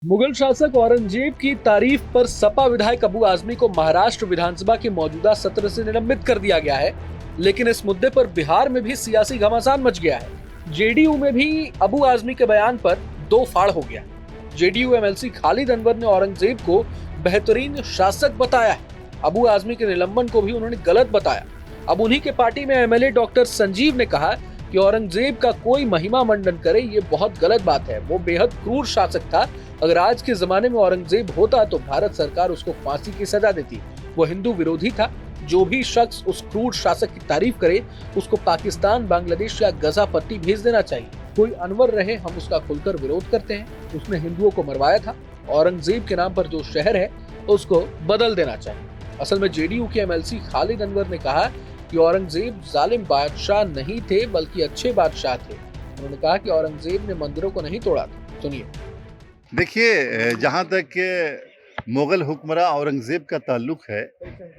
मुगल शासक औरंगजेब की तारीफ पर सपा विधायक अबू आजमी को महाराष्ट्र विधानसभा के मौजूदा सत्र से निलंबित कर दिया गया है। लेकिन इस मुद्दे पर बिहार में भी सियासी घमासान मच गया है। जेडीयू में भी अबू आजमी के बयान पर दो फाड़ हो गया। जेडीयू एमएलसी खालिद अनवर ने औरंगजेब को बेहतरीन शासक बताया है। अबू आजमी के निलंबन को भी उन्होंने गलत बताया। अब उन्हीं के पार्टी में एमएलए डॉक्टर संजीव ने कहा कि औरंगजेब का कोई महिमा मंडन करे ये बहुत गलत बात है। वो बेहद क्रूर शासक था। अगर आज के जमाने में औरंगजेब होता तो भारत सरकार उसको फांसी की सजा देती। वो हिंदू विरोधी था। जो भी शख्स उस क्रूर शासक की तारीफ करे उसको पाकिस्तान, बांग्लादेश या गजा पट्टी भेज देना चाहिए। कोई अनवर रहे, हम उसका खुलकर विरोध करते हैं। उसने हिंदुओं को मरवाया था। औरंगजेब के नाम पर जो शहर है उसको बदल देना चाहिए। असल में जेडीयू के एमएलसी खालिद अनवर ने कहा कि औरंगजेब जालिम बादशाह नहीं थे बल्कि अच्छे बादशाह थे। उन्होंने कहा कि औरंगजेब ने मंदिरों को नहीं तोड़ा था। सुनिए। देखिए, जहाँ तक मुग़ल हुक्मरान औरंगज़ेब का ताल्लुक़ है,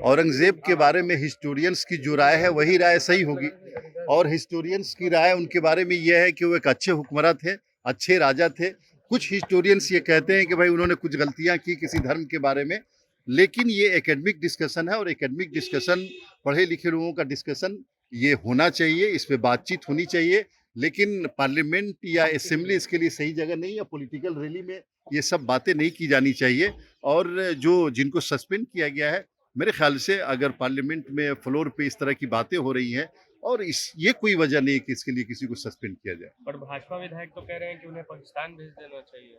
औरंगज़ेब के बारे में हिस्टोरियंस की जो राय है वही राय सही होगी। और हिस्टोरियंस की राय उनके बारे में यह है कि वो एक अच्छे हुक्मरान थे, अच्छे राजा थे। कुछ हिस्टोरियंस ये कहते हैं कि भाई उन्होंने कुछ गलतियाँ की किसी धर्म के बारे में, लेकिन ये एकेडमिक डिस्कशन है और एकेडमिक डिस्कशन, पढ़े लिखे लोगों का डिस्कशन ये होना चाहिए, इस पे बातचीत होनी चाहिए। लेकिन पार्लियामेंट या असेंबली इसके लिए सही जगह नहीं है। पॉलिटिकल रैली में ये सब बातें नहीं की जानी चाहिए। और जिनको सस्पेंड किया गया है, मेरे ख्याल से अगर पार्लियामेंट में फ्लोर पे इस तरह की बातें हो रही हैं और ये कोई वजह नहीं है कि इसके लिए किसी को सस्पेंड किया जाए। पर भाजपा विधायक तो कह रहे हैं कि उन्हें पाकिस्तान भेज देना चाहिए।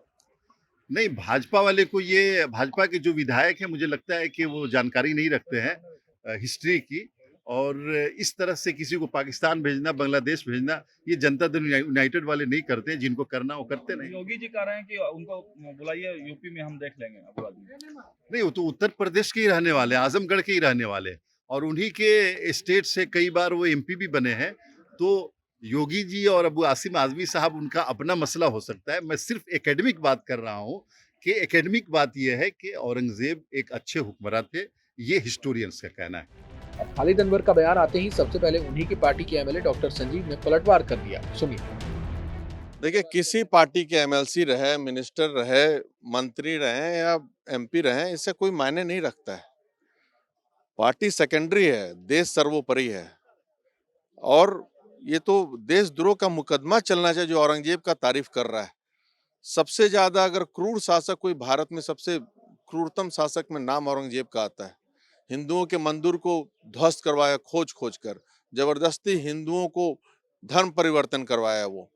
नहीं, भाजपा वाले को, ये भाजपा के जो विधायक हैं, मुझे लगता है कि वो जानकारी नहीं रखते हैं हिस्ट्री की। और इस तरह से किसी को पाकिस्तान भेजना, बांग्लादेश भेजना, ये जनता दल यूनाइटेड वाले नहीं करते हैं। जिनको करना वो करते नहीं। योगी जी कह रहे हैं कि उनको बुलाइए, यूपी में हम देख लेंगे। अबू आजमी नहीं, वो तो उत्तर प्रदेश के ही रहने वाले हैं, आजमगढ़ के ही रहने वाले हैं और उन्हीं के स्टेट से कई बार वो एमपी भी बने हैं। तो योगी जी और अबू आसिम आजमी साहब, उनका अपना मसला हो सकता है। मैं सिर्फ एकेडमिक बात कर रहा हूँ कि एकेडमिक बात यह है कि औरंगजेब एक अच्छे हुक्मरान थे। ये हिस्टोरियंस का कहना है। अब खालिद अनवर का बयान आते ही सबसे पहले उन्हीं की पार्टी के एमएलए डॉक्टर संजीव ने पलटवार कर दिया। सुनिए। देखिए, किसी पार्टी के एमएलसी रहे, मिनिस्टर रहे, मंत्री रहे या एमपी रहे, इससे कोई मायने नहीं रखता है। पार्टी सेकेंडरी है, देश सर्वोपरि है। और ये तो देशद्रोह का मुकदमा चलना चाहिए जो औरंगजेब का तारीफ कर रहा है। सबसे ज्यादा अगर क्रूर शासक कोई भारत में, सबसे क्रूरतम शासक में नाम औरंगजेब का आता है। हिंदुओं के मंदिर को ध्वस्त करवाया, खोज खोज कर जबरदस्ती हिंदुओं को धर्म परिवर्तन करवाया वो।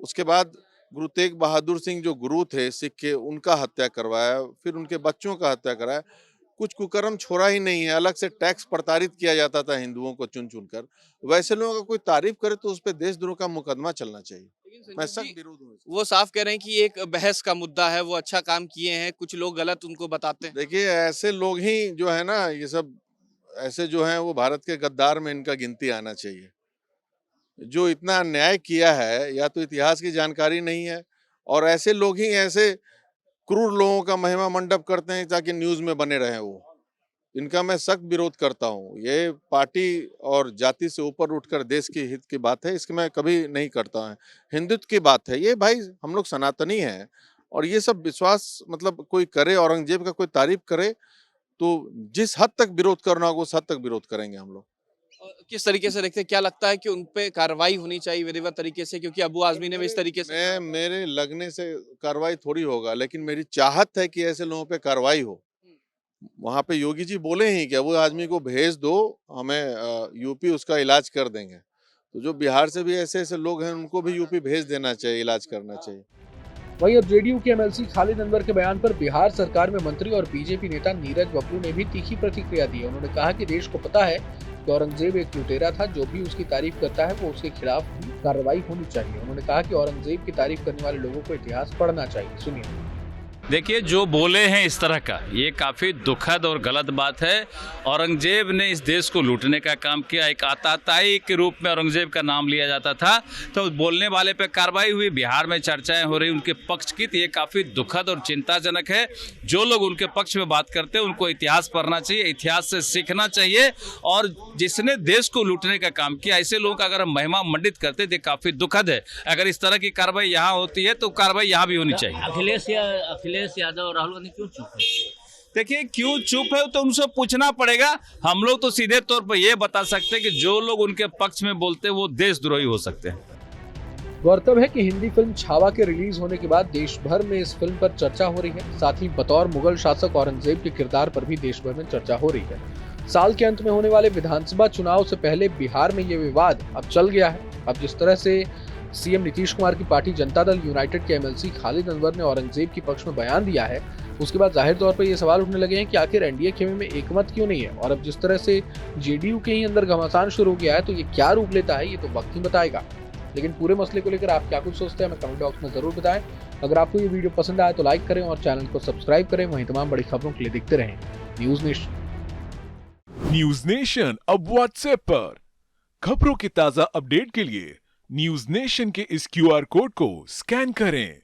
उसके बाद गुरु तेग बहादुर सिंह जो गुरु थे सिख के, उनका हत्या करवाया, फिर उनके बच्चों का हत्या कराया। कुछ कुकर्म छोड़ा ही नहीं है। अलग से टैक्स प्रताड़ित किया जाता था हिंदुओं को चुन चुन कर। वैसे लोगों का कोई तारीफ करे तो उस पर देशद्रोह का मुकदमा चलना चाहिए। मैं सख्त विरोध हूँ। वो साफ कह रहे हैं कि ये एक बहस का मुद्दा है, वो अच्छा काम किए हैं, कुछ लोग गलत उनको बताते हैं। देखिए, ऐसे लोग ही जो है ना, ये सब ऐसे जो हैं वो भारत के गद्दार में इनका गिनती आना चाहिए। जो इतना अन्याय किया है, या तो इतिहास की जानकारी नहीं है, और ऐसे लोग ही ऐसे क्रूर लोगों का महिमा मंडप करते हैं ताकि न्यूज में बने रहे वो। इनका मैं सख्त विरोध करता हूँ। ये पार्टी और जाति से ऊपर उठकर देश के हित की बात है, इसकी मैं कभी नहीं करता है। हिंदुत्व की बात है ये। भाई, हम लोग सनातनी हैं और ये सब विश्वास, मतलब कोई करे, औरंगजेब का कोई तारीफ करे तो जिस हद तक विरोध करना होगा उस हद तक विरोध करेंगे हम लोग। किस तरीके से देखते हैं, क्या लगता है कि उन पे कार्रवाई होनी चाहिए विधिवत तरीके से, क्योंकि अबू आजमी ने भी इस तरीके से। मेरे लगने से कार्रवाई थोड़ी होगा, लेकिन मेरी चाहत है कि ऐसे लोगों पे कार्रवाई हो। वहां पे योगी जी बोले ही कि अबू आजमी को भेज दो, हमें यूपी उसका इलाज कर देंगे। तो जो बिहार से भी ऐसे ऐसे लोग हैं उनको भी यूपी भेज देना चाहिए, इलाज करना चाहिए। वहीं अब जेडीयू के एमएलसी खालिद अनवर के बयान पर बिहार सरकार में मंत्री और बीजेपी नेता नीरज बब्लू ने भी तीखी प्रतिक्रिया दी है। उन्होंने कहा कि देश को पता है कि औरंगजेब एक लुटेरा था। जो भी उसकी तारीफ करता है वो उसके खिलाफ भी कार्रवाई होनी चाहिए। उन्होंने कहा कि औरंगजेब की तारीफ करने वाले लोगों को इतिहास पढ़ना चाहिए। सुनिए। देखिए, जो बोले हैं इस तरह का, ये काफ़ी दुखद और गलत बात है। औरंगजेब ने इस देश को लूटने का काम किया। एक आताताई के रूप में औरंगजेब का नाम लिया जाता था। तो बोलने वाले पे कार्रवाई हुई, बिहार में चर्चाएं हो रही उनके पक्ष की। तो ये काफ़ी दुखद और चिंताजनक है। जो लोग उनके पक्ष में बात करते हैं उनको इतिहास पढ़ना चाहिए, इतिहास से सीखना चाहिए। और जिसने देश को लूटने का काम किया, ऐसे लोगों का अगर हम महिमा मंडित करते तो काफ़ी दुखद है। अगर इस तरह की कार्रवाई यहाँ होती है तो कार्रवाई यहाँ भी होनी चाहिए। अखिलेश अखिलेश यादव और राहुल गांधी क्यों चुप है? देखिए क्यों चुप है तो उनसे पूछना पड़ेगा। हम लोग तो सीधे तौर पर यह बता सकते हैं कि जो लोग उनके पक्ष में बोलते हैं वो देशद्रोही हो सकते हैं। गौरतलब है कि हिंदी फिल्म छावा के रिलीज होने के बाद देश भर में इस फिल्म पर चर्चा हो रही है। साथ ही बतौर मुगल शासक औरंगजेब के किरदार पर भी देश भर में चर्चा हो रही है। साल के अंत में होने वाले विधानसभा चुनाव से पहले बिहार में ये विवाद अब चल गया है। अब जिस तरह से सीएम नीतीश कुमार की पार्टी जनता दल यूनाइटेड के एमएलसी खालिद अनवर ने औरंगजेब के पक्ष में बयान दिया है, उसके बाद जाहिर तौर पर ये सवाल उठने लगे हैं कि आखिर एनडीए खेमे में एकमत क्यों नहीं है। और अब जिस तरह से जेडीयू के ही अंदर घमासान शुरू हो गया है तो ये क्या रूप लेता है ये तो वक्त ही बताएगा। लेकिन पूरे मसले को लेकर आप क्या कुछ सोचते हैं हमें कमेंट बॉक्स में जरूर बताएं। अगर आपको ये वीडियो पसंद आए तो लाइक करें और चैनल को सब्सक्राइब करें। वहीं तमाम बड़ी खबरों के लिए देखते रहें न्यूज नेशन। न्यूज नेशन अब व्हाट्सएप पर खबरों के ताजा अपडेट के लिए न्यूज नेशन के इस क्यूआर कोड को स्कैन करें।